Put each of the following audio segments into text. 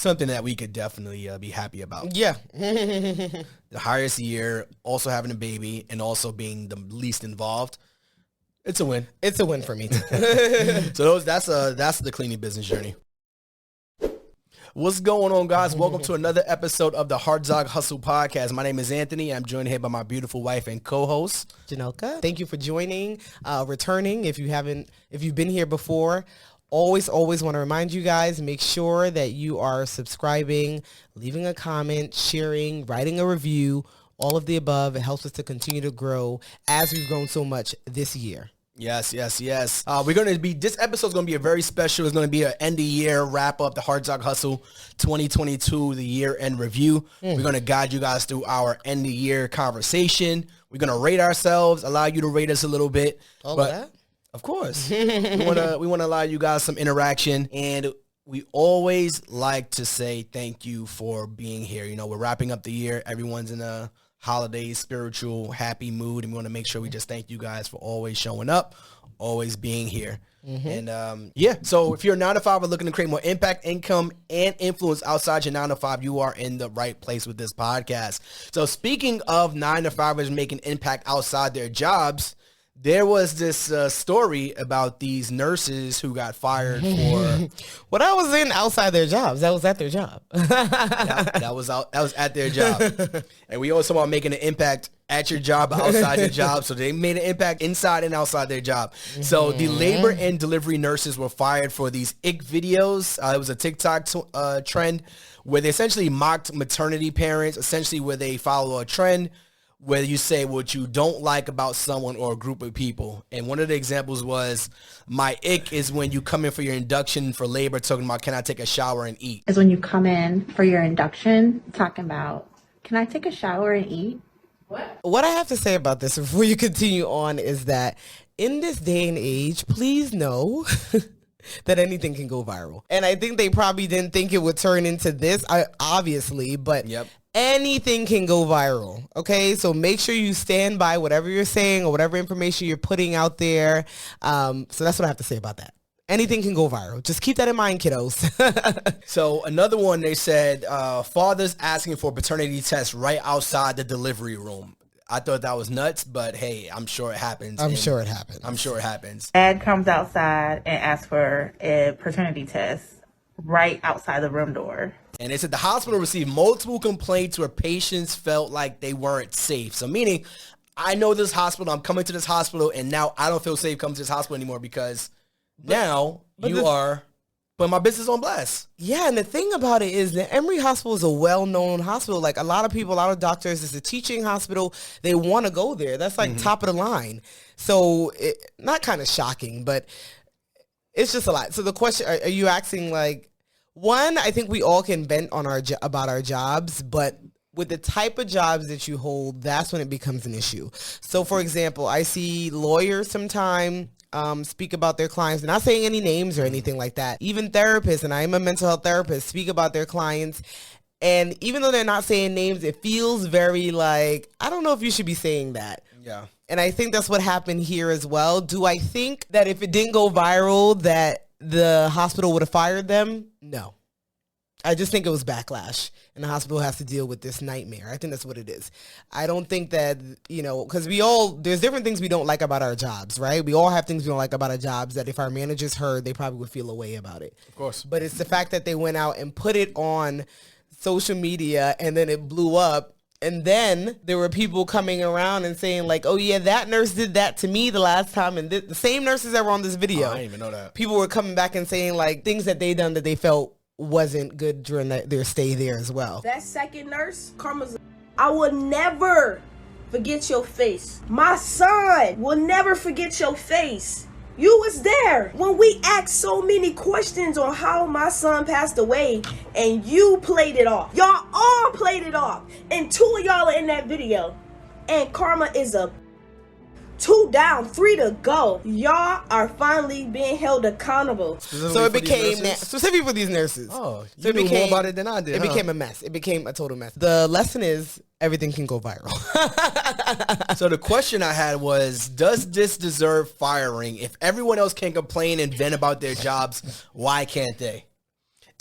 something that we could definitely be happy about. Yeah. The highest year, also having a baby, and also being the least involved. It's a win. It's a win for me too. So that's the cleaning business journey. What's going on, guys? Welcome to another episode of the Hartzog Hustle Podcast. My name is Anthony. I'm joined here by my beautiful wife and co-host, Jhanilka. Thank you for joining, returning. If you've been here before, always want to remind you guys, make sure that you are subscribing, leaving a comment, sharing, writing a review, all of the above. It helps us to continue to grow as we've grown so much this year. Yes. This episode's going to be a very special. It's going to be an end of year wrap up, the Hartzog Hustle 2022, the year end review. We're going to guide you guys through our end of year conversation. We're going to rate ourselves, allow you to rate us a little bit. That? Of course. we want to allow you guys some interaction, and we always like to say thank you for being here. You know, we're wrapping up the year. Everyone's in a holiday, spiritual, happy mood, and we want to make sure we just thank you guys for always showing up, always being here. And so if you're a 9-to-5 or looking to create more impact, income, and influence outside your 9-to-5, you are in the right place with this podcast. So speaking of 9-to-5ers making impact outside their jobs, there was this story about these nurses who got fired for. Well, that was outside their jobs. That was at their job. that was at their job. And we always talk about making an impact at your job, outside your job. So they made an impact inside and outside their job. So the labor and delivery nurses were fired for these ick videos. It was a TikTok trend where they essentially mocked maternity parents, essentially where they follow a trend where you say what you don't like about someone or a group of people. And one of the examples was, my ick is when you come in for your induction for labor talking about, can I take a shower and eat? Is when you come in for your induction talking about, can I take a shower and eat? What I have to say about this before you continue on is that in this day and age, please know that anything can go viral. And I think they probably didn't think it would turn into this, obviously, but anything can go viral, okay? So make sure you stand by whatever you're saying or whatever information you're putting out there. So that's what I have to say about that. Anything can go viral. Just keep that in mind, kiddos. So another one, they said, fathers asking for paternity tests right outside the delivery room. I thought that was nuts, but hey, I'm sure it happens. I'm sure it happens. Dad comes outside and asks for a paternity test right outside the room door. And they said the hospital received multiple complaints where patients felt like they weren't safe. So meaning, I know this hospital, I'm coming to this hospital, and now I don't feel safe coming to this hospital anymore because now you are putting my business on blast. Yeah, and the thing about it is that Emory Hospital is a well-known hospital. Like a lot of doctors, it's a teaching hospital. They want to go there. That's like top of the line. So not kind of shocking, but it's just a lot. So the question, are you asking like, one, I think we all can vent on about our jobs, but with the type of jobs that you hold, that's when it becomes an issue. So for example, I see lawyers sometimes speak about their clients, not saying any names or anything like that. Even therapists, and I am a mental health therapist, speak about their clients. And even though they're not saying names, it feels very like, I don't know if you should be saying that. Yeah. And I think that's what happened here as well. Do I think that if it didn't go viral that the hospital would have fired them? No. I just think it was backlash, and the hospital has to deal with this nightmare. I think that's what it is. I don't think that, because there's different things we don't like about our jobs, right? We all have things we don't like about our jobs that if our managers heard, they probably would feel a way about it. Of course. But it's the fact that they went out and put it on social media, and then it blew up. And then there were people coming around and saying like, oh yeah, that nurse did that to me the last time. And the same nurses that were on this video. I didn't even know that. People were coming back and saying like things that they done that they felt wasn't good during their stay there as well. That second nurse, Karma's, I will never forget your face. My son will never forget your face. You was there when we asked so many questions on how my son passed away, and you played it off. Y'all all played it off, and 2 of y'all are in that video. And Karma is a 2 down, 3 to go. Y'all are finally being held accountable. So it became specifically for these nurses. Oh, so you knew more about it than I did. It became a mess. It became a total mess. The lesson is everything can go viral. So the question I had was, does this deserve firing? If everyone else can complain and vent about their jobs, why can't they?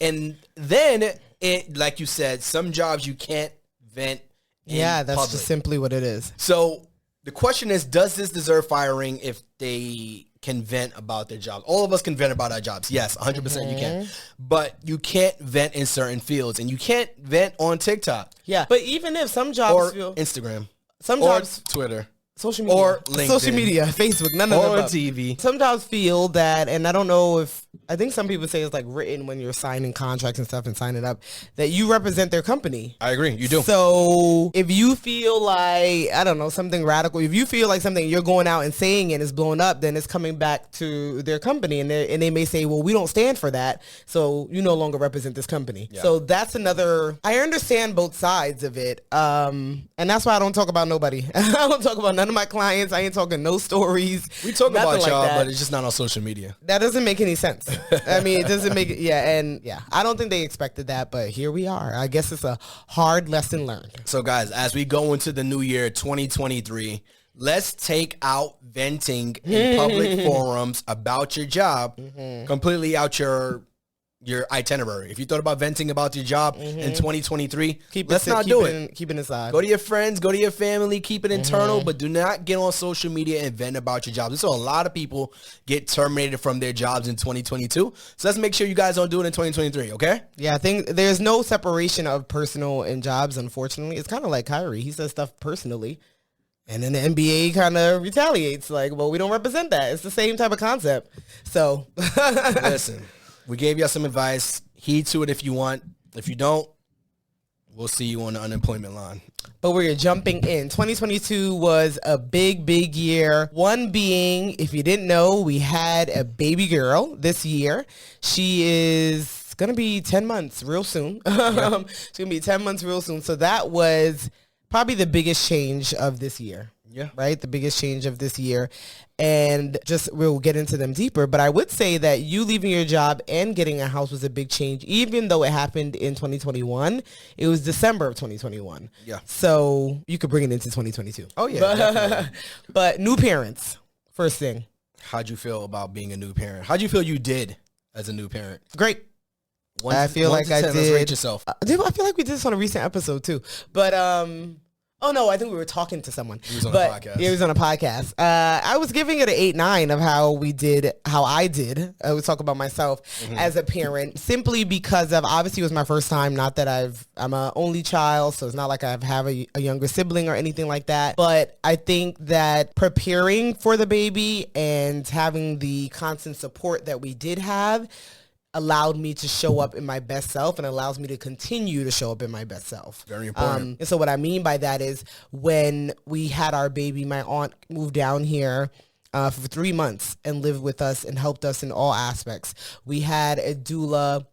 And then it, like you said, some jobs you can't vent in that's public. just simply what it is. So the question is, does this deserve firing if they can vent about their jobs? All of us can vent about our jobs. Yes, 100% you can. But you can't vent in certain fields, and you can't vent on TikTok. Yeah, but even if some jobs Or feel... Instagram. Some Or jobs... Twitter. Social media. Or LinkedIn. Social media, Facebook, none of them. Or up. TV. Some jobs feel that, and I don't know if, I think some people say it's like written when you're signing contracts and stuff and signing up, that you represent their company. I agree. You do. So if you feel like, I don't know, something radical, if you feel like something you're going out and saying and it's blown up, then it's coming back to their company, and they may say, well, we don't stand for that, so you no longer represent this company. Yeah. So that's another, I understand both sides of it, and that's why I don't talk about nobody. I don't talk about none of my clients. I ain't talking no stories. We talk about like y'all, that. but it's just not on social media. That doesn't make any sense. I mean, it doesn't make it. Yeah. I don't think they expected that, but here we are. I guess it's a hard lesson learned. So guys, as we go into the new year, 2023, let's take out venting in public forums about your job completely out your itinerary. If you thought about venting about your job in 2023, let's not do it. Keep it inside. Go to your friends, go to your family, keep it internal, but do not get on social media and vent about your jobs. We saw a lot of people get terminated from their jobs in 2022. So let's make sure you guys don't do it in 2023, okay? Yeah, I think there's no separation of personal and jobs, unfortunately. It's kind of like Kyrie. He says stuff personally, and then the NBA kind of retaliates like, well, we don't represent that. It's the same type of concept. So listen. We gave y'all some advice. Heed to it if you want. If you don't, we'll see you on the unemployment line. But we're jumping in. 2022 was a big, big year. One being, if you didn't know, we had a baby girl this year. She is going to be 10 months real soon. She's going to be 10 months real soon. So that was probably the biggest change of this year. Yeah. Right? The biggest change of this year. And just, we'll get into them deeper. But I would say that you leaving your job and getting a house was a big change, even though it happened in 2021. It was December of 2021. Yeah. So you could bring it into 2022. Oh, yeah. But new parents, first thing. How'd you feel about being a new parent? How'd you feel you did as a new parent? Great. I feel like I did. Let's rate yourself. I feel like we did this on a recent episode too. But oh no, I think we were talking to someone. It was on a podcast. It was on a podcast. I was giving it an 8-9 of how I did. I would talk about myself as a parent, simply because of, obviously it was my first time. Not that I'm an only child, so it's not like I have a younger sibling or anything like that. But I think that preparing for the baby and having the constant support that we did have allowed me to show up in my best self, and allows me to continue to show up in my best self. Very important. And so what I mean by that is, when we had our baby, my aunt moved down here for 3 months and lived with us and helped us in all aspects. We had a doula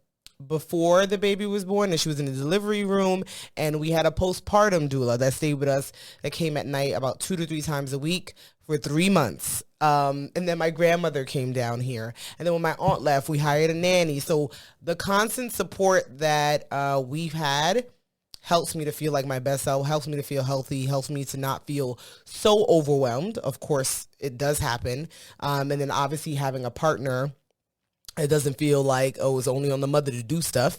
before the baby was born, and she was in the delivery room, and we had a postpartum doula that stayed with us, that came at night about 2 to 3 times a week for 3 months. And then my grandmother came down here. And then when my aunt left, we hired a nanny. So the constant support that we've had helps me to feel like my best self, helps me to feel healthy, helps me to not feel so overwhelmed. Of course, it does happen. And then obviously having a partner, it doesn't feel like, oh, it's only on the mother to do stuff,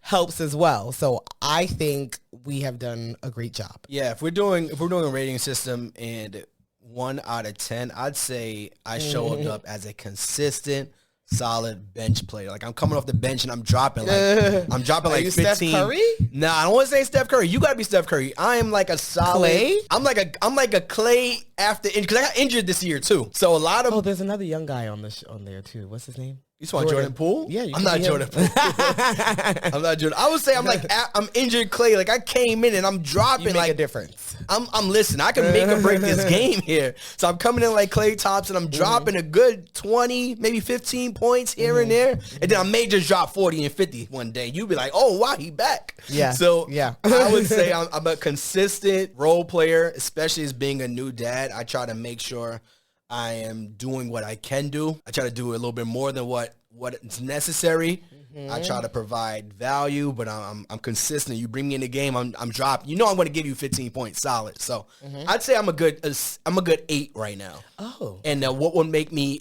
helps as well. So I think we have done a great job. Yeah, if we're doing a rating system, and 1 out of 10, I'd say I showed up as a consistent, solid bench player. Like, I'm coming off the bench and I'm dropping like 15. Steph Curry? Nah, I don't want to say Steph Curry. You gotta be Steph Curry. I am like a solid Clay? I'm like a Clay after, because I got injured this year too. So a lot of there's another young guy on there too. What's his name? You saw Jordan Poole? Yeah, I'm not Jordan Poole. I'm not Jordan. I would say I'm injured Clay. Like, I came in and I'm dropping. You make a difference. I'm listening. I can make or break this game here. So I'm coming in like Clay Thompson. I'm dropping a good 20, maybe 15 points here and there. And then I may just drop 40 and 50 one day. You'd be like, oh, wow, he back. Yeah. So yeah. I would say I'm a consistent role player, especially as being a new dad. I try to make sure I am doing what I can do. I try to do a little bit more than what is necessary. I try to provide value, but I'm consistent. You bring me in the game, I'm dropping. You know I'm going to give you 15 points solid. So I'd say I'm a good 8 right now. Oh. And what would make me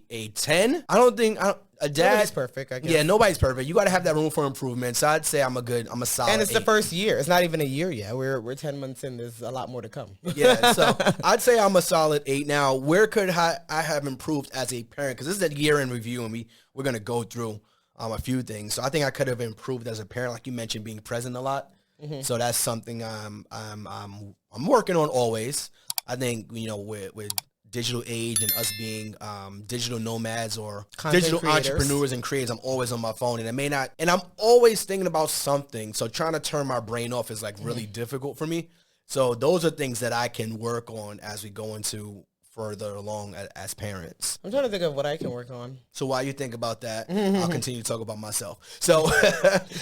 a 10? I don't think a dad. Nobody's perfect, I guess. Yeah, nobody's perfect. You got to have that room for improvement. So I'd say I'm a solid. And it's 8. the first year. It's not even a year yet. We're 10 months in. There's a lot more to come. Yeah, so I'd say I'm a solid 8. Now, where could I have improved as a parent? Because this is a year in review, and we're going to go through a few things. So I think I could have improved as a parent, like you mentioned, being present a lot. So that's something I'm working on always. I think, with digital age and us being digital nomads or Content digital creators. entrepreneurs and creators, I'm always on my phone, and I'm always thinking about something. So trying to turn my brain off is like really difficult for me. So those are things that I can work on as we go into further along as parents. I'm trying to think of what I can work on. So while you think about that, I'll continue to talk about myself. So,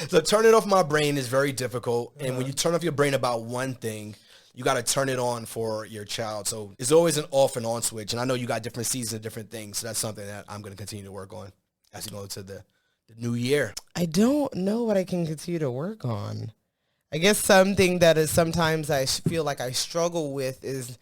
so turning off my brain is very difficult. And when you turn off your brain about one thing, you got to turn it on for your child. So it's always an off and on switch. And I know you got different seasons of different things. So that's something that I'm going to continue to work on as we go into the new year. I don't know what I can continue to work on. I guess something that is sometimes I feel like I struggle with is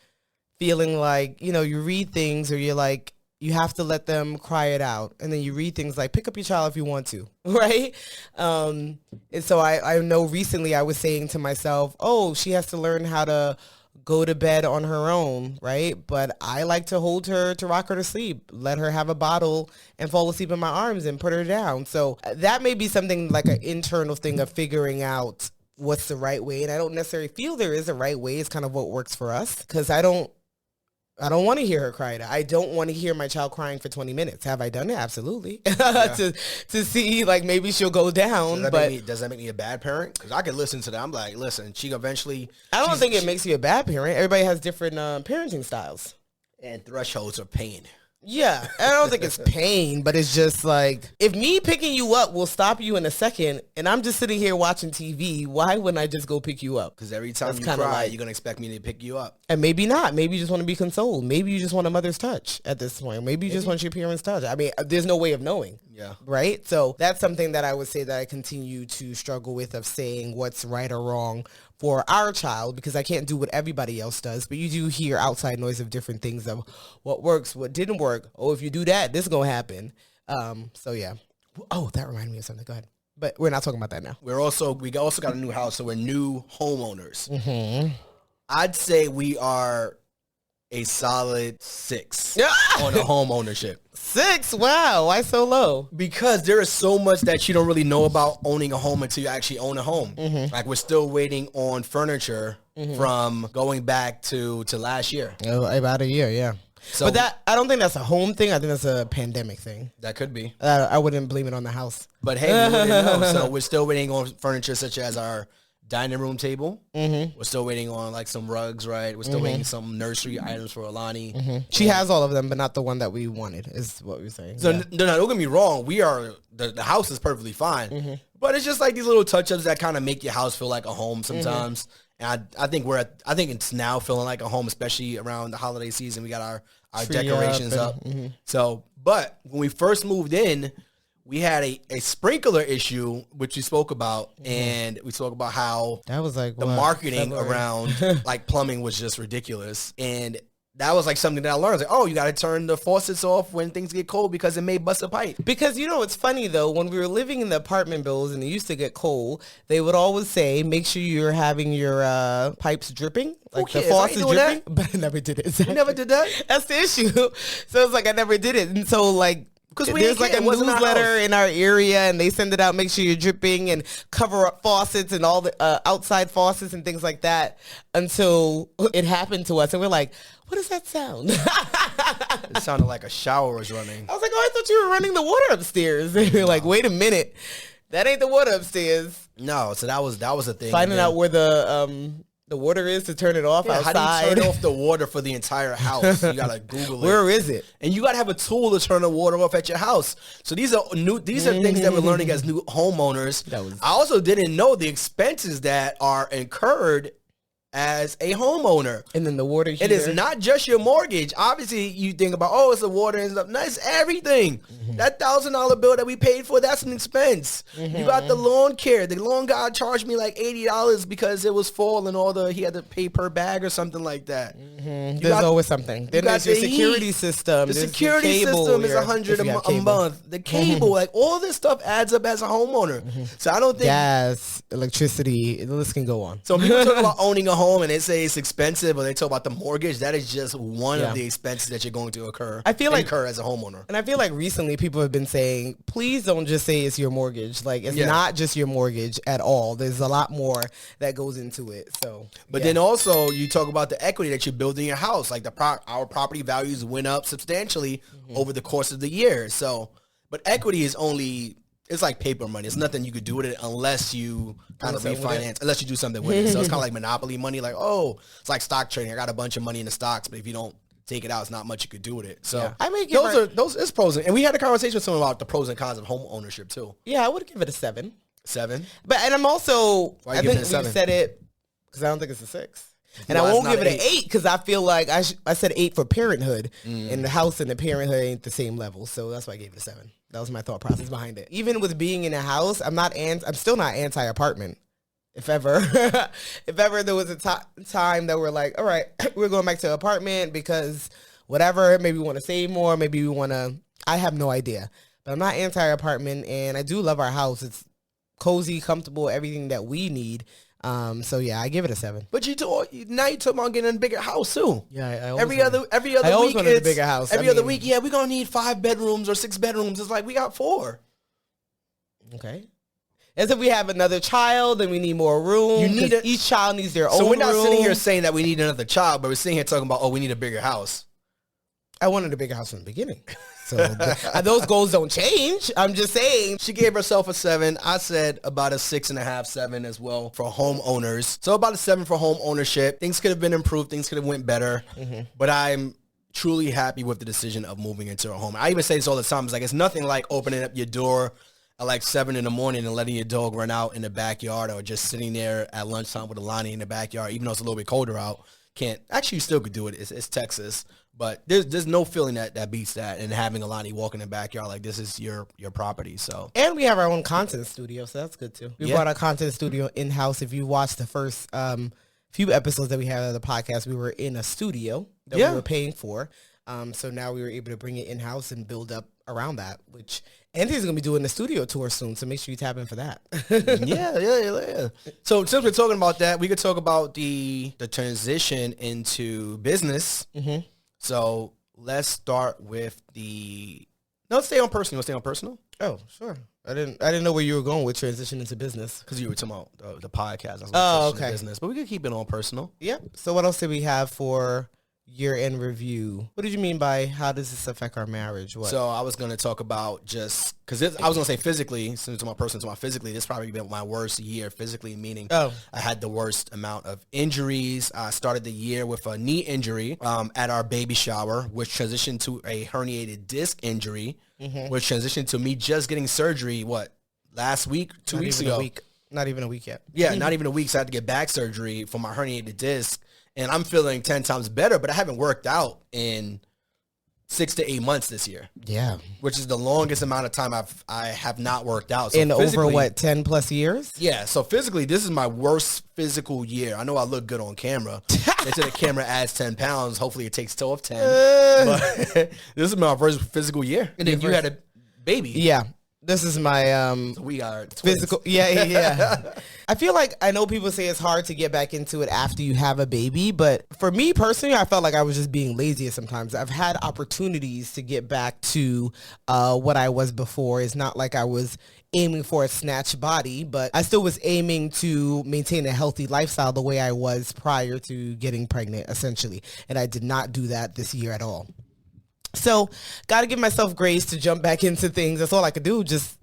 feeling like, you read things or you're like, you have to let them cry it out. And then you read things like, pick up your child if you want to, right? And so I know recently I was saying to myself, oh, she has to learn how to go to bed on her own, right? But I like to hold her to rock her to sleep, let her have a bottle and fall asleep in my arms and put her down. So that may be something like an internal thing of figuring out what's the right way. And I don't necessarily feel there is a right way. It's kind of what works for us, because I don't want to hear her cry. I don't want to hear my child crying for 20 minutes. Have I done it? Absolutely. to see, like, maybe she'll go down. Does that make me a bad parent? Because I could listen to that. I'm like, listen, she eventually... I don't think it makes you a bad parent. Everybody has different parenting styles. And thresholds are pain. Yeah, I don't think it's pain, but it's just like, if me picking you up will stop you in a second, and I'm just sitting here watching TV, why wouldn't I just go pick you up? Because every time you cry, you're going to expect me to pick you up. And maybe not. Maybe you just want to be consoled. Maybe you just want a mother's touch at this point. Maybe you just want your parents' touch. I mean, there's no way of knowing. Yeah. Right? So that's something that I would say that I continue to struggle with, of saying what's right or wrong for our child, because I can't do what everybody else does. But you do hear outside noise of different things of what works, what didn't work. Oh, if you do that, this is going to happen. So yeah. Oh, that reminded me of something. Go ahead. But we're not talking about that now. We also got a new house, so we're new homeowners. I'd say we are a solid 6 on the home ownership. 6? Wow. Why so low? Because there is so much that you don't really know about owning a home until you actually own a home. Like, we're still waiting on furniture from going back to last year. Oh, about a year, yeah. So, but I don't think that's a home thing. I think that's a pandemic thing. That could be. I wouldn't blame it on the house. But hey, we wouldn't know. So we're still waiting on furniture such as our dining room table. We're still waiting on like some rugs, right? We're still waiting on some nursery items for Alani. She has all of them, but not the one that we wanted, is what we're saying. So no, don't get me wrong. We are the house is perfectly fine, but it's just like these little touch-ups that kind of make your house feel like a home sometimes. And I think I think it's now feeling like a home, especially around the holiday season. We got our decorations up. So, but when we first moved in, we had a sprinkler issue, which we spoke about, and we spoke about how that was like the marketing around like plumbing was just ridiculous. And that was like something that I learned. I was like, oh, you got to turn the faucets off when things get cold because it may bust a pipe. Because, it's funny, though, when we were living in the apartment buildings and it used to get cold, they would always say, make sure you're having your pipes dripping, like the faucets dripping. That? But I never did it. You never did that? That's the issue. So it's like I never did it. And so, like, because there's like a newsletter in our area and they send it out, make sure you're dripping and cover up faucets and all the outside faucets and things like that, until it happened to us. And we're like, what does that sound? It sounded like a shower was running. I was like, oh, I thought you were running the water upstairs. And you're like, wait a minute. That ain't the water upstairs. No, so that was a thing. Finding out where the water is to turn it off outside. How do you turn off the water for the entire house? You gotta Google it. Where is it? And you gotta have a tool to turn the water off at your house. So these are things that we're learning as new homeowners. I also didn't know the expenses that are incurred as a homeowner. And then the water heater. It is not just your mortgage. Obviously, you think about, oh, it's the water and stuff. No, it's everything. That $1,000 bill that we paid for, that's an expense. You got the lawn care. The lawn guy charged me like $80 because it was fall and he had to pay per bag or something like that. There's always something. Then there's your security system. The security system is $100 a month. The cable, like all this stuff adds up as a homeowner. So I don't think gas, electricity, the list can go on. So people talk about owning a home and they say it's expensive, or they talk about the mortgage. That is just one of the expenses that you're going to incur as a homeowner. And I feel like recently people have been saying, please don't just say it's your mortgage. Like, it's not just your mortgage at all. There's a lot more that goes into it. So, but then also you talk about the equity that you build in your house. Like our property values went up substantially over the course of the year. So, but equity is it's like paper money. It's nothing you could do with it unless you kind of refinance, unless you do something with it. So it's kind of like monopoly money. Like, oh, it's like stock trading. I got a bunch of money in the stocks, but if you don't take it out, it's not much you could do with it. So I may those is pros. And we had a conversation with someone about the pros and cons of home ownership too. Yeah, I would give it a 7. 7? And I'm also, Why I think we said it because I don't think it's a 6. And I won't give it an 8 because I feel like I said 8 for parenthood, and the house and the parenthood ain't the same level. So that's why I gave it a 7. That was my thought process behind it. Even with being in a house, I'm still not anti-apartment. If ever there was a time that we're like, all right, we're going back to apartment because whatever, maybe we want to save more, maybe we want to, I have no idea. But I'm not anti-apartment, and I do love our house. It's cozy, comfortable, everything that we need. So yeah, I give it a 7. But now you talking about getting a bigger house too. Yeah, every other week it's a bigger house. Every other week, we're gonna need 5 bedrooms or 6 bedrooms. It's like we got 4. Okay. As if we have another child and we need more room. Each child needs their own room. So we're not sitting here saying that we need another child, but we're sitting here talking about, oh, we need a bigger house. I wanted a bigger house from the beginning. So those goals don't change. I'm just saying. She gave herself a 7. I said about a 6.5, 7 as well for homeowners. So about a 7 for home ownership. Things could have been improved. Things could have went better. But I'm truly happy with the decision of moving into a home. I even say this all the time. It's like, it's nothing like opening up your door at like 7 in the morning and letting your dog run out in the backyard, or just sitting there at lunchtime with Alani in the backyard, even though it's a little bit colder out. You still could do it. It's Texas. But there's no feeling that beats that, and having Alani walk in the backyard like this is your property. So, and we have our own content studio, so that's good too. We brought our content studio in-house. If you watched the first few episodes that we had of the podcast, we were in a studio that we were paying for. So now we were able to bring it in-house and build up around that, which Anthony's going to be doing the studio tour soon, so make sure you tap in for that. Yeah. So since we're talking about that, we could talk about the transition into business. So let's start with let's stay on personal. You want to stay on personal? Oh, sure. I didn't know where you were going with transition into business. Because you were talking about the podcast. Okay. Business, but we could keep it on personal. Yep. So what else did we have for year-end review? What did you mean by how does this affect our marriage? What? So I was going to talk about just because I was going to say physically, since to my personal, to my physically, this probably been my worst year physically, meaning I had the worst amount of injuries. I started the year with a knee injury at our baby shower, which transitioned to a herniated disc injury, which transitioned to me just getting surgery, last week, 2 weeks ago? Not even a week yet. Yeah, not even a week. So I had to get back surgery for my herniated disc. And I'm feeling 10 times better, but I haven't worked out in 6 to 8 months this year. Yeah. Which is the longest amount of time I have not worked out. So in over 10 plus years? Yeah. So physically, this is my worst physical year. I know I look good on camera. They said the camera adds 10 pounds. Hopefully it takes 10. But this is my first physical year. And then you had a baby. Yeah. This is my so we are physical. Yeah. I feel like I know people say it's hard to get back into it after you have a baby, but for me personally, I felt like I was just being lazy sometimes. I've had opportunities to get back to what I was before. It's not like I was aiming for a snatch body, but I still was aiming to maintain a healthy lifestyle the way I was prior to getting pregnant, essentially. And I did not do that this year at all. So, got to give myself grace to jump back into things. That's all I could do, just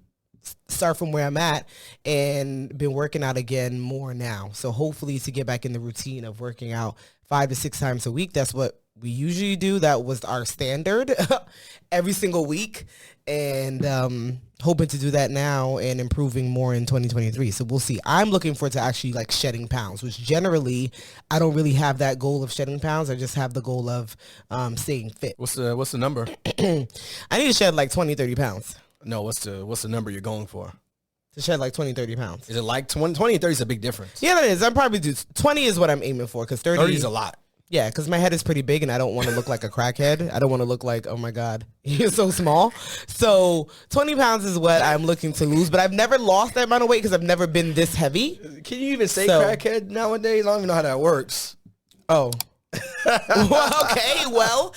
start from where I'm at, and been working out again more now. So, hopefully to get back in the routine of working out 5 to 6 times a week. That's what we usually do. That was our standard every single week. and hoping to do that now and improving more in 2023. So we'll see. I'm looking forward to actually like shedding pounds, which generally I don't really have that goal of shedding pounds. I just have the goal of staying fit. What's the number? I need to shed like 20, 30 pounds. No, what's the number you're going for? To shed like 20, 30 pounds. Is it like 20 and 30 is a big difference. Yeah, that is. I'm probably do 20 is what I'm aiming for because 30 is a lot. Yeah, because my head is pretty big and I don't want to look like a crackhead. I don't want to look like, oh my God, you're so small. So 20 pounds is what I'm looking to lose, but I've never lost that amount of weight because I've never been this heavy. Can you even say crackhead nowadays? I don't even know how that works. Oh. Well, okay, well,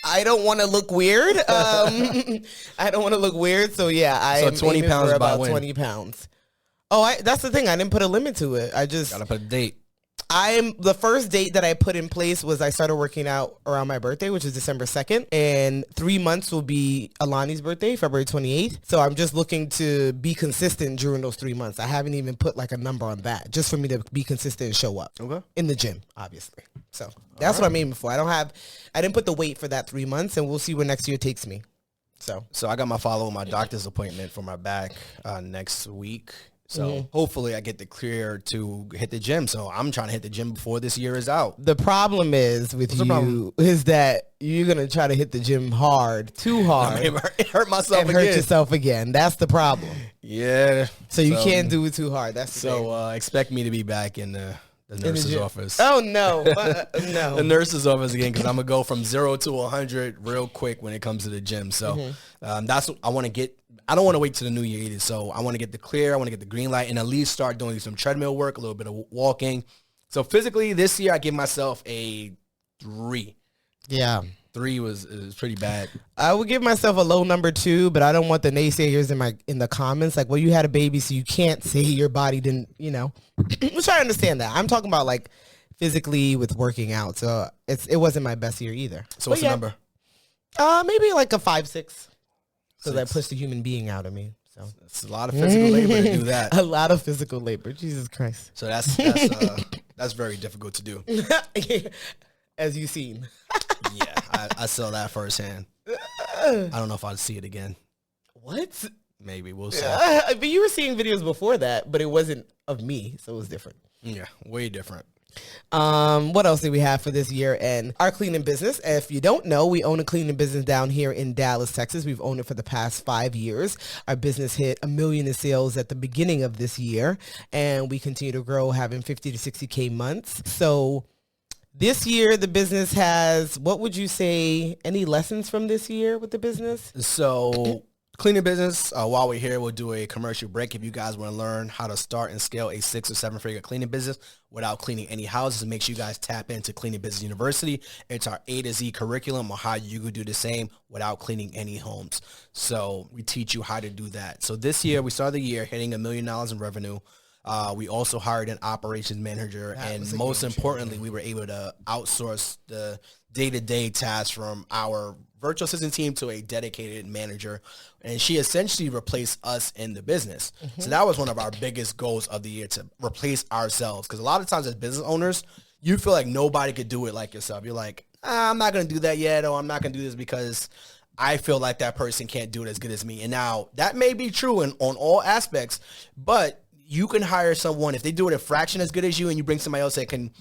I don't want to look weird. I don't want to look weird. So yeah, I am 20 aiming pounds for by about when? 20 pounds. Oh, that's the thing. I didn't put a limit to it. I just Gotta put a date. the first date that I put in place was I started working out around my birthday, which is December 2nd. And 3 months will be Alani's birthday, February 28th. So I'm just looking to be consistent during those 3 months. I haven't even put like a number on that, just for me to be consistent and show up. Okay. In the gym, obviously. So that's what I'm aiming for. I didn't put the weight for that 3 months, and we'll see where next year takes me. So I got my follow my doctor's appointment for my back next week. So hopefully I get the clear to hit the gym. So I'm trying to hit the gym before this year is out. the problem is with you is that you're going to try to hit the gym too hard. Hurt myself and again. hurt yourself again. That's the problem. Yeah. So you can't do it too hard. That's the thing. So expect me to be back in the nurse's gym. office. Oh no, no. The nurse's office again, because I'm gonna go from 0 to 100 real quick when it comes to the gym. So that's what I want to get. I don't want to wait till the new year either. So I want to get the clear. I want to get the green light and at least start doing some treadmill work, a little bit of walking. So physically this year I give myself a 3. Yeah. 3 is pretty bad. I would give myself a low number 2, but I don't want the naysayers in the comments like, well, you had a baby, so you can't say your body didn't, Which I understand that. I'm talking about like physically with working out. So it wasn't my best year either. So what's the number? Maybe like a 5-6. So that pushed the human being out of me. So it's a lot of physical labor to do that. A lot of physical labor. Jesus Christ. So that's very difficult to do. As you've seen. Yeah, I saw that firsthand. I don't know if I'd see it again. What? Maybe we'll see. But you were seeing videos before that, but it wasn't of me, so it was different. Yeah, way different. What else did we have for this year? And our cleaning business. If you don't know, we own a cleaning business down here in Dallas, Texas. We've owned it for the past 5 years. Our business hit $1 million in sales at the beginning of this year, and we continue to grow, having 50 to 60K months. So this year, the business has, what would you say, any lessons from this year with the business? So cleaning business, while we're here, we'll do a commercial break. If you guys want to learn how to start and scale a 6 or 7 figure cleaning business without cleaning any houses, make sure you guys tap into Cleaning Business University. It's our A to Z curriculum on how you could do the same without cleaning any homes. So we teach you how to do that. So this year, we started the year hitting $1 million in revenue. We also hired an operations manager, and most importantly, we were able to outsource the day-to-day tasks from our virtual assistant team to a dedicated manager, and she essentially replaced us in the business. So that was one of our biggest goals of the year, to replace ourselves, because a lot of times as business owners, you feel like nobody could do it like yourself. You're like, I'm not going to do that yet, or I'm not going to do this because I feel like that person can't do it as good as me. And now that may be true on all aspects, but you can hire someone, if they do it a fraction as good as you, and you bring somebody else that can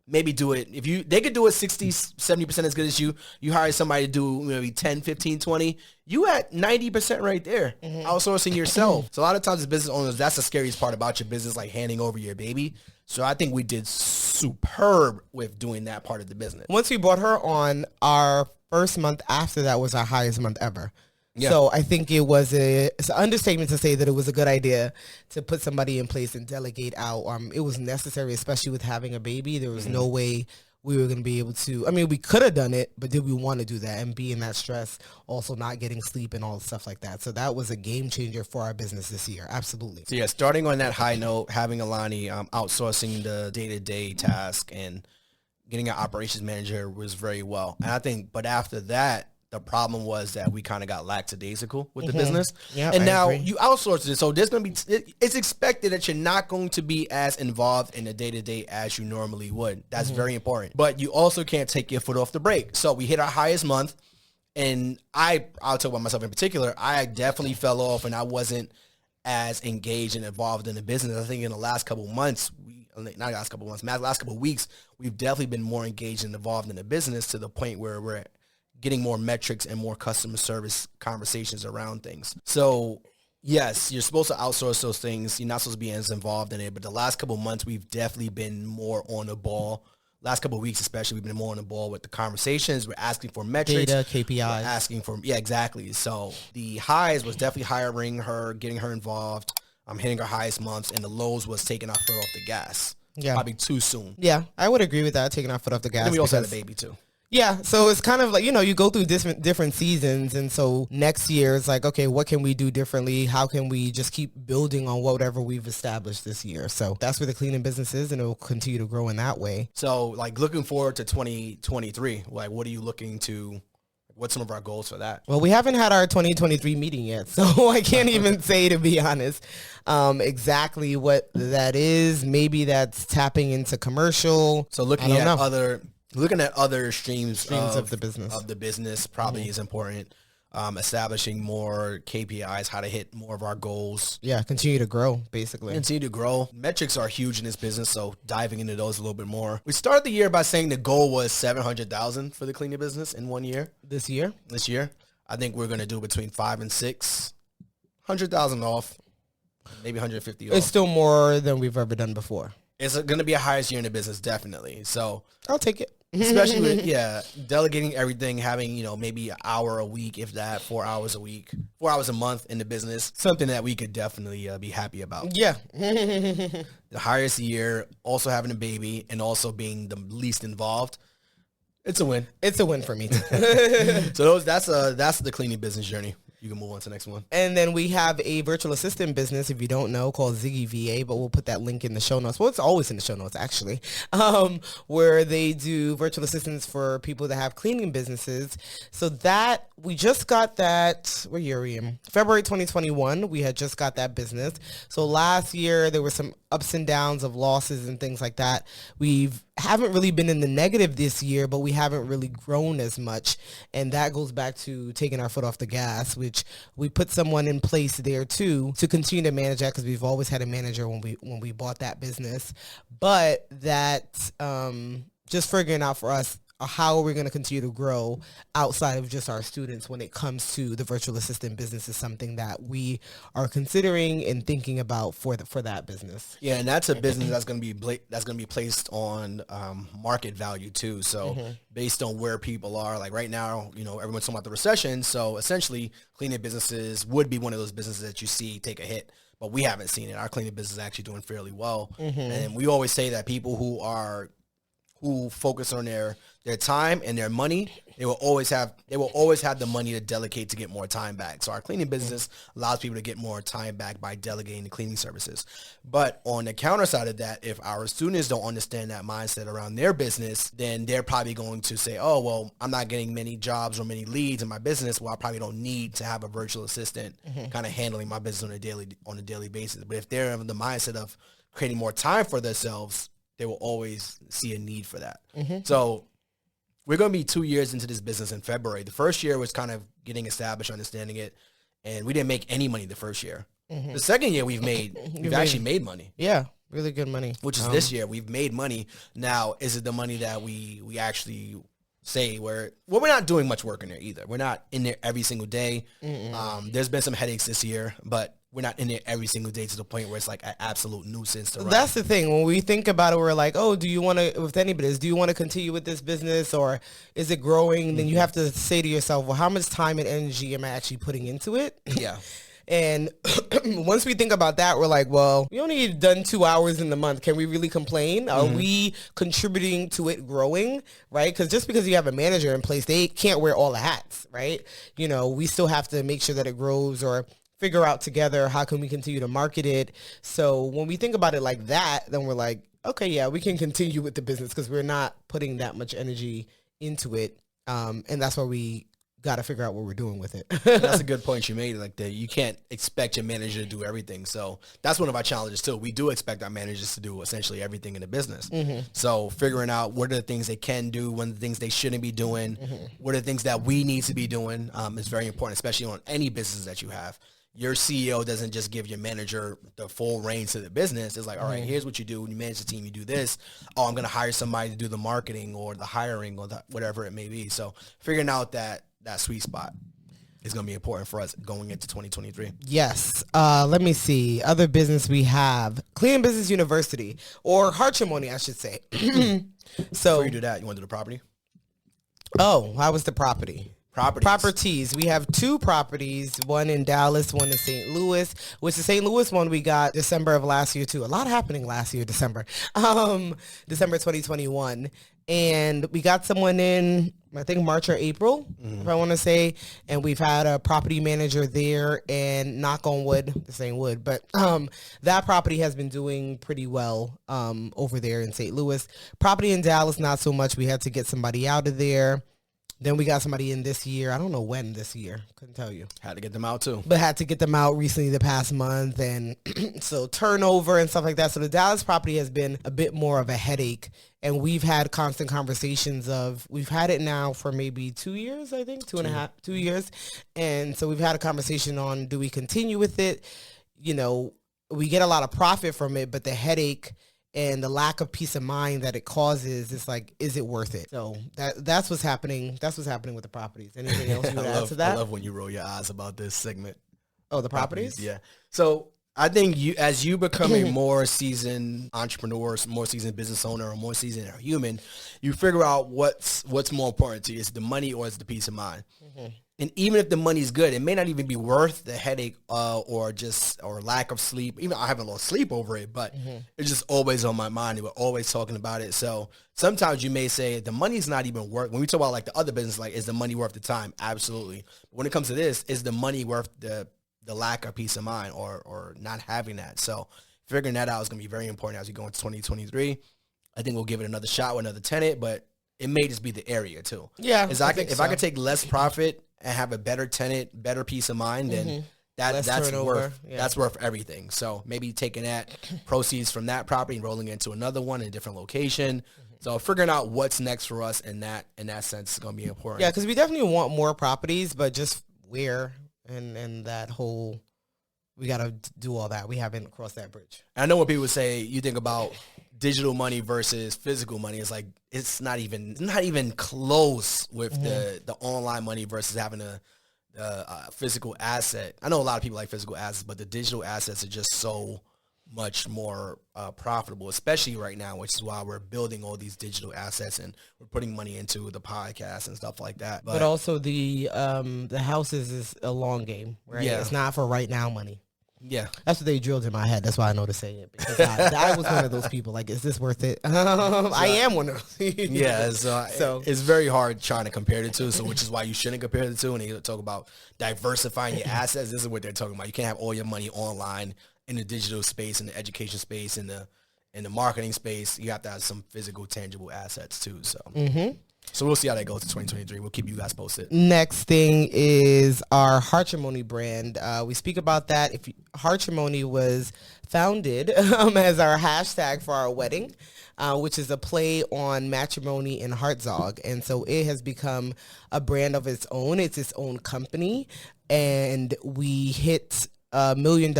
maybe do it, they could do it 60, 70% as good as you, you hire somebody to do maybe 10, 15, 20, you at 90% right there, outsourcing yourself. So a lot of times as business owners, that's the scariest part about your business, like handing over your baby. So I think we did superb with doing that part of the business. Once we brought her on, our first month after that was our highest month ever. Yeah. So I think it's an understatement to say that it was a good idea to put somebody in place and delegate out. It was necessary, especially with having a baby. There was no way we were going to be able to. I mean, we could have done it, but did we want to do that and be in that stress, also not getting sleep and all stuff like that? So that was a game changer for our business this year. Absolutely. So yeah, starting on that high note, having Alani outsourcing the day-to-day task and getting an operations manager was very well. And I think, but after that, the problem was that we kind of got lackadaisical with the business. Yeah, and I now agree. you outsource it. So there's going to be, it's expected that you're not going to be as involved in the day-to-day as you normally would. That's very important. But you also can't take your foot off the brake. So we hit our highest month. And I'll talk about myself in particular. I definitely fell off, and I wasn't as engaged and involved in the business. I think in the last couple of months, last couple of weeks, we've definitely been more engaged and involved in the business to the point where we're getting more metrics and more customer service conversations around things. So yes, you're supposed to outsource those things. You're not supposed to be as involved in it. But the last couple of months, we've definitely been more on the ball. Last couple of weeks, especially, we've been more on the ball with the conversations. We're asking for metrics. Data, KPIs. We're asking for, yeah, exactly. So the highs was definitely hiring her, getting her involved. I'm hitting her highest months, and the lows was taking our foot off the gas. Yeah. Probably too soon. Yeah, I would agree with that, taking our foot off the gas. And we also had a baby, too. Yeah, so it's kind of like, you go through different seasons, and so next year it's like, okay, what can we do differently? How can we just keep building on whatever we've established this year? So that's where the cleaning business is, and it will continue to grow in that way. So, like, looking forward to 2023, like, what are you looking to, what's some of our goals for that? Well, we haven't had our 2023 meeting yet, so I can't even say, to be honest, exactly what that is. Maybe that's tapping into commercial. So looking at other streams of the business probably is important. Establishing more KPIs, how to hit more of our goals. Yeah, continue to grow, basically. Continue to grow. Metrics are huge in this business, so diving into those a little bit more. We started the year by saying the goal was $700,000 for the cleaning business in 1 year. This year, I think we're gonna do between 5 and 600,000 off, maybe 150 off. It's still more than we've ever done before. It's going to be a highest year in the business, definitely. So I'll take it. Especially with, delegating everything, having, maybe an hour a week, if that, 4 hours a week, 4 hours a month in the business, something that we could definitely be happy about. Yeah. The highest year, also having a baby, and also being the least involved. It's a win. It's a win for me. So that's the cleaning business journey. You can move on to the next one. And then we have a virtual assistant business, if you don't know, called Ziggy VA, but we'll put that link in the show notes. Well, it's always in the show notes, actually, where they do virtual assistants for people that have cleaning businesses. So that, we just got that, what year are we in? February 2021, we had just got that business. So last year, there were some ups and downs of losses and things like that. We haven't really been in the negative this year, but we haven't really grown as much. And that goes back to taking our foot off the gas, which we put someone in place there too to continue to manage that, because we've always had a manager when we bought that business. But that just figuring out for us how we're going to continue to grow outside of just our students when it comes to the virtual assistant business is something that we are considering and thinking about for that business. Yeah, and that's a business that's going to be placed on market value too. So based on where people are, like right now, everyone's talking about the recession. So essentially, cleaning businesses would be one of those businesses that you see take a hit. But we haven't seen it. Our cleaning business is actually doing fairly well. And we always say that people who focus on their time and their money, they will always have the money to delegate to get more time back. So our cleaning business allows people to get more time back by delegating the cleaning services. But on the counter side of that, if our students don't understand that mindset around their business, then they're probably going to say, oh, well, I'm not getting many jobs or many leads in my business. Well, I probably don't need to have a virtual assistant kind of handling my business on a daily basis. But if they're in the mindset of creating more time for themselves, they will always see a need for that. So we're going to be 2 years into this business in February. The first year was kind of getting established, understanding it, and we didn't make any money the first year. The second year we've actually made money. Yeah, really good money. Which is this year. We've made money. Now, is it the money that we actually say we're not doing much work in there either. We're not in there every single day. There's been some headaches this year, but we're not in there every single day to the point where it's like an absolute nuisance to run. That's the thing. When we think about it, we're like, oh, do you want to continue with this business, or is it growing? Then you have to say to yourself, well, how much time and energy am I actually putting into it? Yeah. And once we think about that, we're like, well, we only done 2 hours in the month. Can we really complain? Are we contributing to it growing, right? Because just because you have a manager in place, they can't wear all the hats, right? We still have to make sure that it grows, or figure out together how can we continue to market it. So when we think about it like that, then we're like, okay, yeah, we can continue with the business because we're not putting that much energy into it. And that's why we got to figure out what we're doing with it. That's a good point you made. Like you can't expect your manager to do everything. So that's one of our challenges too. We do expect our managers to do essentially everything in the business. So figuring out what are the things they can do, what are the things they shouldn't be doing, what are the things that we need to be doing is very important, especially on any business that you have. Your CEO doesn't just give your manager the full reins to the business. It's like, all right, here's what you do. When you manage the team, you do this. Oh, I'm going to hire somebody to do the marketing or the hiring or whatever it may be. So figuring out that sweet spot is going to be important for us going into 2023. Yes. Let me see. Other business we have. Clean Business University, or Hartzog, I should say. So Before you do that, you want to do the property? Oh, how was the property? Properties. We have 2 properties, one in Dallas, one in St. Louis, which the St. Louis one we got December of last year too. A lot happening last year, December 2021. And we got someone in, I think March or April, if I want to say. And we've had a property manager there, and knock on wood, this ain't wood, but that property has been doing pretty well over there in St. Louis. Property in Dallas, not so much. We had to get somebody out of there. Then we got somebody in this year. I don't know when this year. Couldn't tell you. Had to get them out too. But had to get them out recently the past month. And so turnover and stuff like that. So the Dallas property has been a bit more of a headache. And we've had constant conversations we've had it now for maybe 2 years, I think, 2 years. And so we've had a conversation on, do we continue with it? You know, we get a lot of profit from it, but the headache and the lack of peace of mind that it causes, it's like, is it worth it? So that's what's happening. That's what's happening with the properties. Anything else you would add to that? I love when you roll your eyes about this segment. Oh, the properties? Yeah. So I think as you become a more seasoned entrepreneur, more seasoned business owner, or more seasoned human, you figure out what's more important to you. Is it the money or is it the peace of mind? And even if the money's good, it may not even be worth the headache or lack of sleep. Even I haven't lost sleep over it, but it's just always on my mind. We're always talking about it. So sometimes you may say the money's not even worth. When we talk about like the other business, like is the money worth the time? Absolutely. But when it comes to this, is the money worth the lack of peace of mind or not having that? So figuring that out is going to be very important as we go into 2023. I think we'll give it another shot with another tenant, but it may just be the area too. Yeah. If I could take less profit and have a better tenant, better peace of mind, then that's worth everything. So maybe taking that proceeds from that property and rolling into another one in a different location. So figuring out what's next for us in that sense is going to be important. Yeah, because we definitely want more properties, but just where and that whole, we got to do all that. We haven't crossed that bridge. I know when people say you think about digital money versus physical money, it's like it's not even close with the online money versus having a physical asset. I know a lot of people like physical assets, but the digital assets are just so much more profitable, especially right now, which is why we're building all these digital assets and we're putting money into the podcast and stuff like that. But also the houses is a long game, right? Yeah. It's not for right now money. Yeah. That's what they drilled in my head. That's why I know to say it. Because I was one of those people. Like, is this worth it? I am one of those. Yeah. So it's very hard trying to compare the two. So which is why you shouldn't compare the two. And they talk about diversifying your assets. This is what they're talking about. You can't have all your money online in the digital space, in the education space, in the marketing space. You have to have some physical, tangible assets too. So. So we'll see how that goes in 2023. We'll keep you guys posted. Next thing is our Hartzog brand. We speak about that. Hartzog was founded as our hashtag for our wedding, which is a play on matrimony and Hartzog. And so it has become a brand of its own. It's its own company. And we hit $1 million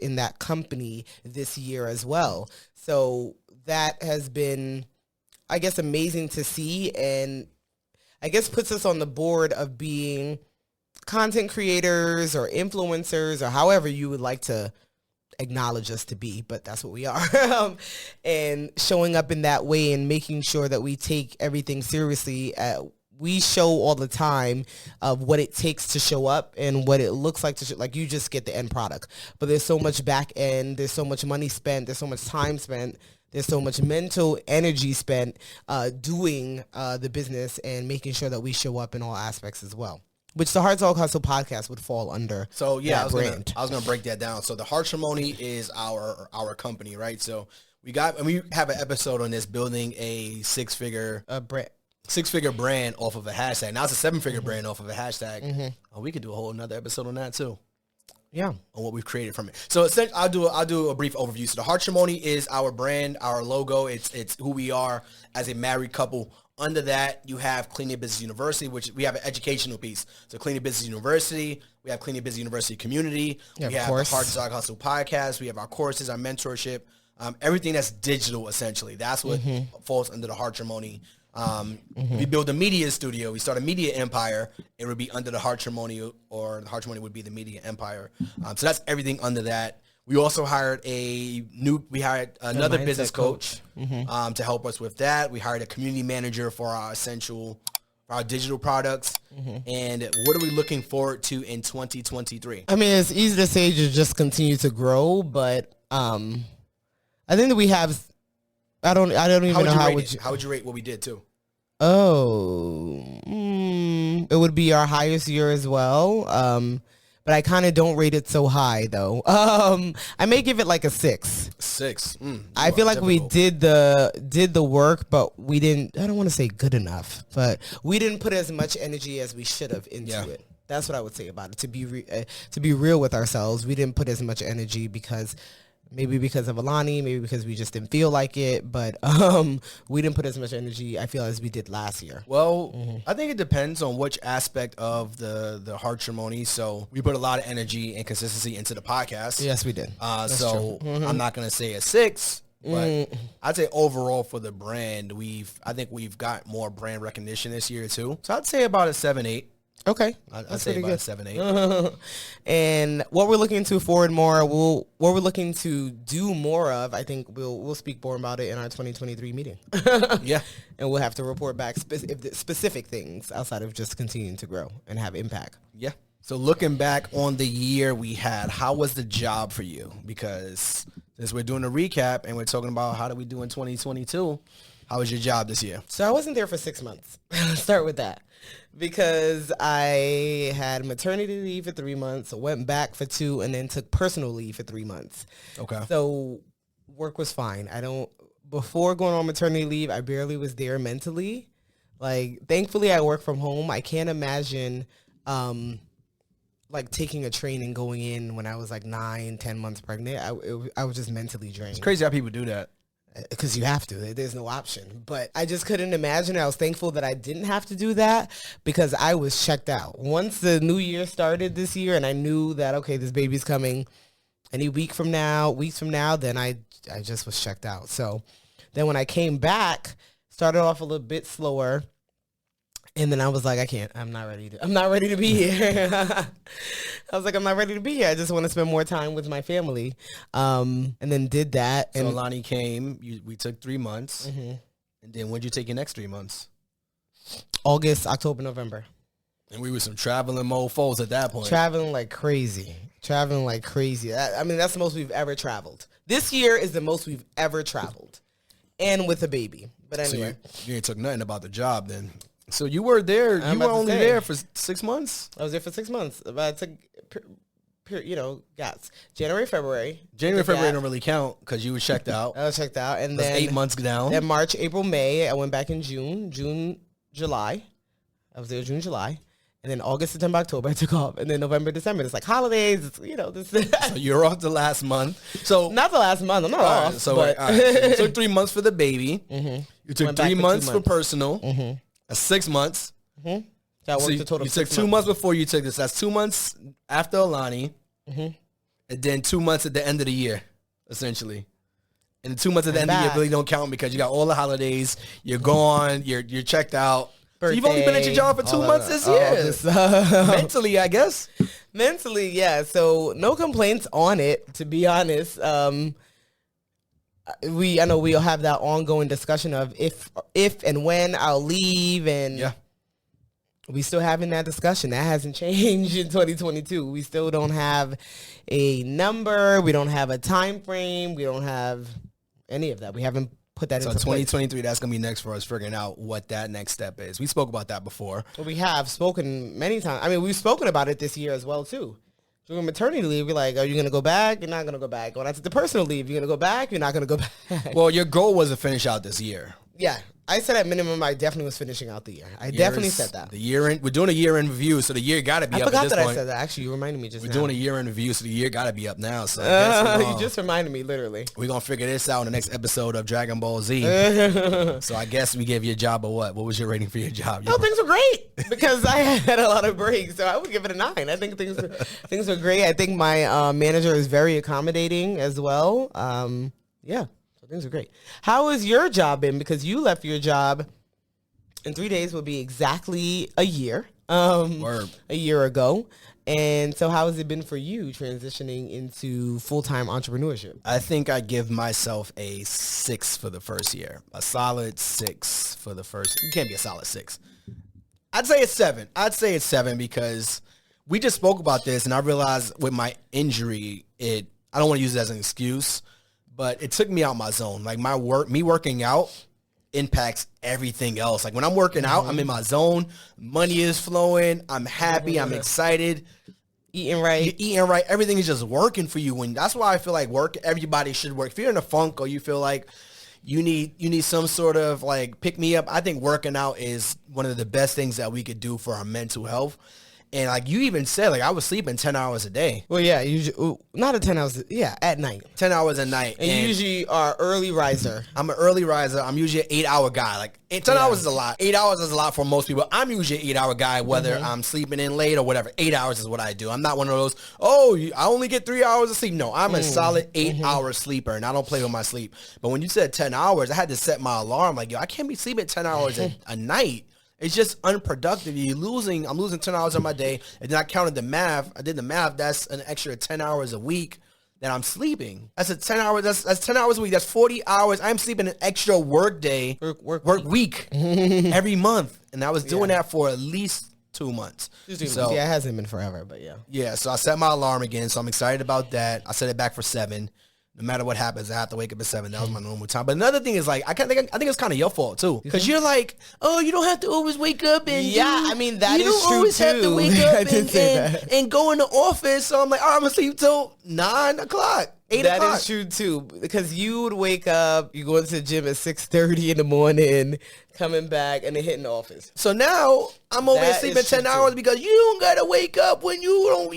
in that company this year as well. So that has been, I guess, amazing to see, and I guess puts us on the board of being content creators or influencers or however you would like to acknowledge us to be, but that's what we are. And showing up in that way and making sure that we take everything seriously. We show all the time of what it takes to show up and what it looks like to show. Like, you just get the end product, but there's so much back end, there's so much money spent, there's so much time spent, there's so much mental energy spent doing the business and making sure that we show up in all aspects as well, which the Hartzog Hustle podcast would fall under. So yeah, brand. I was gonna break that down. So the Hartzog is our company, right? So we have an episode on this, building a six-figure 6-figure brand off of a hashtag. Now it's a 7-figure brand off of a hashtag. Oh, we could do a whole another episode on that too. Yeah. On what we've created from it. So essentially, I'll do a brief overview. So the Hartzog is our brand, our logo. It's who we are as a married couple. Under that, you have Clean Your Business University, which we have an educational piece. So Clean Your Business University, we have Clean Your Business University community. Yeah, we have the Hartzog Hustle podcast. We have our courses, our mentorship, everything that's digital, essentially. That's what falls under the Hartzog. We build a media studio. We start a media empire. It would be under the Hartzog, or the Hartzog would be the media empire. So that's everything under that. We also hired another business coach to help us with that. We hired a community manager for our digital products. And what are we looking forward to in 2023? I mean, it's easy to say to just continue to grow, but I think that we have. I don't even know how would you. How would you rate what we did too? Oh, it would be our highest year as well. But I kind of don't rate it so high though. I may give it like a 6. 6. I feel like we did the work, but we didn't. I don't want to say good enough, but we didn't put as much energy as we should have into it. That's what I would say about it. To be real with ourselves, we didn't put as much energy because of Alani, maybe because we just didn't feel like it, but we didn't put as much energy, I feel, as we did last year. Well, I think it depends on which aspect of the Hartzog. So we put a lot of energy and consistency into the podcast. Yes, we did. So I'm not going to say a 6, but I'd say overall for the brand, I think we've got more brand recognition this year too. So I'd say about a 7, 8. Okay, I'd say about a 7, 8. And what we're looking to forward more, what we're looking to do more of, I think we'll speak more about it in our 2023 meeting. Yeah, and we'll have to report back specific things outside of just continuing to grow and have impact. Yeah. So looking back on the year we had, how was the job for you? Because since we're doing a recap and we're talking about how did we do in 2022, how was your job this year? So I wasn't there for 6 months. Start with that. Because I had maternity leave for 3 months, went back for 2, and then took personal leave for 3 months. Okay. So work was fine. Before going on maternity leave, I barely was there mentally. Like, thankfully, I work from home. I can't imagine, like, taking a train and going in when I was, like, 9, 10 months pregnant. I was just mentally drained. It's crazy how people do that. Because you have to. There's no option. But I just couldn't imagine. I was thankful that I didn't have to do that because I was checked out. Once the new year started this year and I knew that, okay, this baby's coming any weeks from now, then I just was checked out. So then when I came back, started off a little bit slower. And then I was like, I'm not ready to be here. I was like, I'm not ready to be here. I just want to spend more time with my family. And then did that. So Alani came, we took 3 months. And then when did you take your next 3 months? August, October, November. And we were some traveling mofos at that point. Traveling like crazy. I mean, that's the most we've ever traveled. This year is the most we've ever traveled. And with a baby. But anyway. So you ain't took nothing about the job then. So you were there. You were only there for 6 months? I was there for 6 months. But I took, gaps. January, February. February don't really count because you were checked out. I was checked out. And then 8 months down. Then March, April, May. I went back in June, July. I was there June, July. And then August, September, October, I took off. And then November, December. It's like holidays. It's, this. So you're off the last month. So not the last month. I'm not off. So, but. So you took 3 months for the baby. You took 3 months for personal. 6 months. So I worked a total you took 2 months before you took this. That's 2 months after Alani. And then 2 months at the end of the year, essentially. And the 2 months at the end of the year really don't count because you got all the holidays. You're gone. You're checked out. Birthday, so you've only been at your job for 2 months this year. Mentally, I guess. Mentally, yeah. So no complaints on it, to be honest. I know we'll have that ongoing discussion of if and when I'll leave, and we still having that discussion. That hasn't changed in 2022. We still don't have a number. We don't have a time frame. We don't have any of that. We haven't put that into 2023, place. that's going to be next for us, figuring out what that next step is. We spoke about that before. Well, we have spoken many times. I mean, we've spoken about it this year as well, too. During maternity leave, we're like, are you going to go back? You're not going to go back. When I took the personal leave, you're going to go back? You're not going to go back. Well, your goal was to finish out this year. Yeah. I said at minimum, I definitely was finishing out the year. I definitely said that. We're doing a year-end review, so the year got to be up at this point. I forgot that I said that. Actually, you reminded me just now. We're doing a year-end review, so the year got to be up now. So you just reminded me, literally. We're going to figure this out in the next episode of Dragon Ball Z. So I guess we gave you a job of what? What was your rating for your job? No, things were great because I had a lot of breaks, so I would give it a 9. I think things were great. I think my manager is very accommodating as well. Yeah, so things are great. How has your job been? Because you left your job in 3 days will be exactly a year, a year ago. And so how has it been for you transitioning into full-time entrepreneurship? I think I give myself a 6 for the first year. A solid 6 for the first. You can't be a solid 6. I'd say it's 7. I'd say it's 7 because we just spoke about this, and I realized with my injury, I don't want to use it as an excuse, but it took me out my zone. Like me working out impacts everything else. Like when I'm working out, I'm in my zone. Money is flowing. I'm happy. I'm excited. Eating right. You're eating right. Everything is just working for you. And that's why I feel like everybody should work. If you're in a funk or you feel like you need some sort of like pick me up, I think working out is one of the best things that we could do for our mental health. And like you even said, like I was sleeping 10 hours a day. Well, yeah, usually not at 10 hours. Yeah, at night. 10 hours a night. And you usually are early riser. I'm an early riser. I'm usually an 8-hour guy. Like 10 hours is a lot. 8 hours is a lot for most people. I'm usually an 8-hour guy, whether I'm sleeping in late or whatever. 8 hours is what I do. I'm not one of those, I only get 3 hours of sleep. No, I'm a solid 8-hour sleeper, and I don't play with my sleep. But when you said 10 hours, I had to set my alarm. Like, I can't be sleeping 10 hours a night. It's just unproductive. I'm losing 10 hours of my day. And then I counted the math. I did the math. That's an extra 10 hours a week that I'm sleeping. That's 10 hours. That's 10 hours a week. That's 40 hours. I'm sleeping an extra work day, work week every month. And I was doing that for at least 2 months. So, yeah, it hasn't been forever, but yeah. Yeah, so I set my alarm again. So I'm excited about that. I set it back for 7. No matter what happens, I have to wake up at 7. That was my normal time. But another thing is, like, I think it's kind of your fault too, because you're like, you don't have to always wake up and I mean that is true too. You don't always have to wake up and go in the office. So I'm like, I'm gonna sleep till 9 o'clock. 8 o'clock. That is true too, because you would wake up, you go into the gym at 6:30 in the morning, coming back, and then hitting the office. So now I'm over here sleeping 10 hours because you don't gotta wake up when you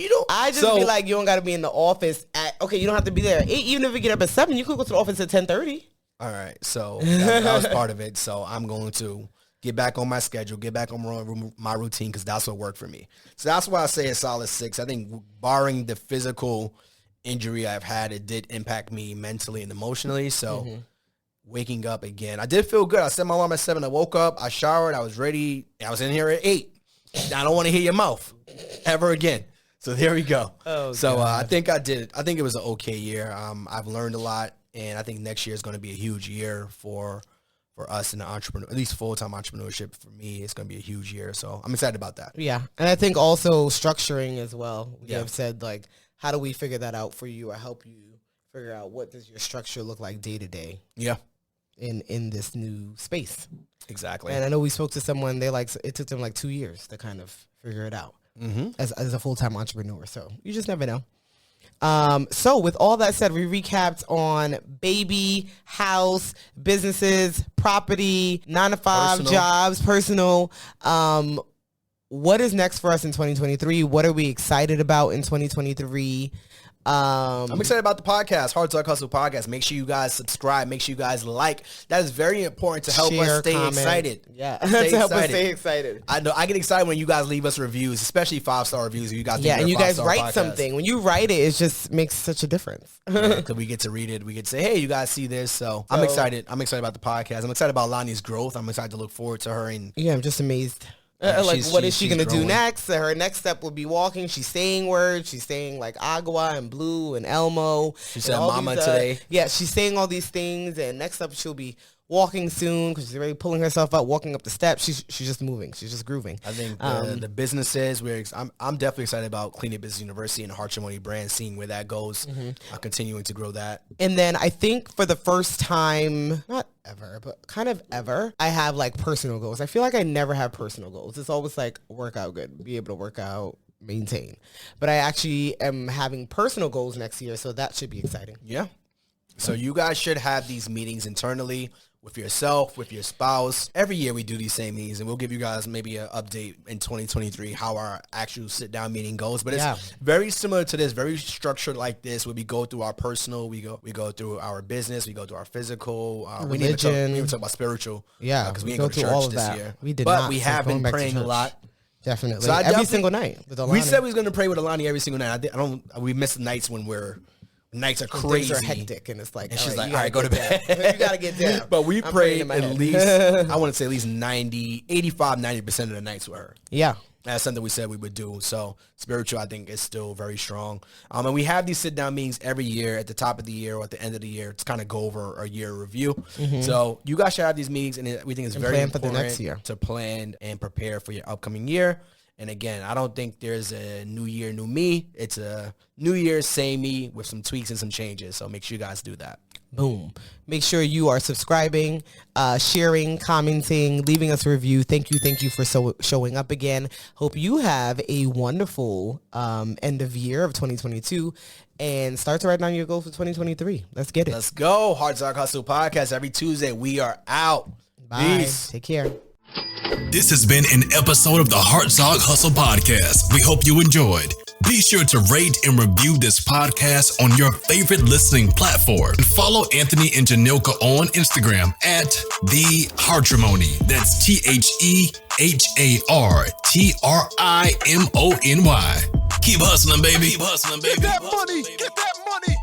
don't. I just feel like you don't gotta be in the office you don't have to be there at 8. Even if you get up at 7, you could go to the office at 10:30. All right, so that was part of it. So I'm going to get back on my schedule, get back on my routine, because that's what worked for me. So that's why I say a solid 6. I think barring the physical injury I've had, it did impact me mentally and emotionally. So waking up again, I did feel good. I set my alarm at 7. I woke up, I showered, I was ready. I was in here at 8. I don't want to hear your mouth ever again. So there we go. I think I did it. I think it was an okay year. I've learned a lot, and I think next year is going to be a huge year for us in the entrepreneur, at least full-time entrepreneurship. For me, it's going to be a huge year. So I'm excited about that. Yeah. And I think also structuring as well. We have said, like, how do we figure that out for you or help you figure out what does your structure look like day to day? Yeah. In this new space. Exactly. And I know we spoke to someone, it took them like 2 years to kind of figure it out as a full-time entrepreneur. So you just never know. So with all that said, we recapped on baby, house, businesses, property, 9-to-5 jobs, personal. What is next for us in 2023? What are we excited about in 2023? I'm excited about the podcast, Hartzog Hustle Podcast. Make sure you guys subscribe. Make sure you guys like. That is very important to help us stay excited. Yeah, to help us stay excited. I know I get excited when you guys leave us reviews, especially 5-star reviews. You guys, and you guys write something. When you write it, it just makes such a difference. Because we get to read it. We get to say, hey, you guys see this. So I'm excited. I'm excited about the podcast. I'm excited about Lonnie's growth. I'm excited to look forward to her. And I'm just amazed. What is she going to do next? Her next step will be walking. She's saying words. She's saying like agua and blue and Elmo. She said mama today. Yeah, she's saying all these things. And next up, she'll be walking soon because she's already pulling herself up, walking up the steps. She's just moving. She's just grooving. I think the businesses, I'm definitely excited about Clean It Business University and the Hartzog Money brand, seeing where that goes, continuing to grow that. And then I think for the first time, not ever, but kind of ever, I have like personal goals. I feel like I never have personal goals. It's always like work out good, be able to work out, maintain. But I actually am having personal goals next year, so that should be exciting. Yeah. So you guys should have these meetings internally with yourself, with your spouse. Every year we do these same meetings, and we'll give you guys maybe an update in 2023 how our actual sit-down meeting goes. But it's very similar to this, very structured like this, where we go through our personal, we go through our business, we go through our physical. We didn't even talk about spiritual. Yeah, because we ain't go to church this year. We did but not. we have been praying a lot. Definitely. So every single night. We said we was going to pray with Alani every single night. We miss nights when nights are crazy. Things are hectic, and it's like, and she's like, all right, go to bed. You got to get down. But we prayed at least, I want to say at least 90% of the nights with her. Yeah. That's something we said we would do. So spiritual, I think, is still very strong. And we have these sit-down meetings every year at the top of the year or at the end of the year to kind of go over a year review. So you guys should have these meetings, and we think it's very important for the next year to plan and prepare for your upcoming year. And again, I don't think there's a new year, new me. It's a new year, same me with some tweaks and some changes. So make sure you guys do that. Boom. Make sure you are subscribing, sharing, commenting, leaving us a review. Thank you for showing up again. Hope you have a wonderful end of year of 2022 and start to write down your goals for 2023. Let's get it. Let's go. Hartzog Hustle Podcast. Every Tuesday, we are out. Bye. Peace. Take care. This has been an episode of the Hartzog Hustle Podcast. We hope you enjoyed. Be sure to rate and review this podcast on your favorite listening platform. And follow Anthony and Jhanilka on Instagram at The Hartrimony. That's TheHartrimony. Keep hustling, baby. Keep hustling, baby. Get that money. Get that money.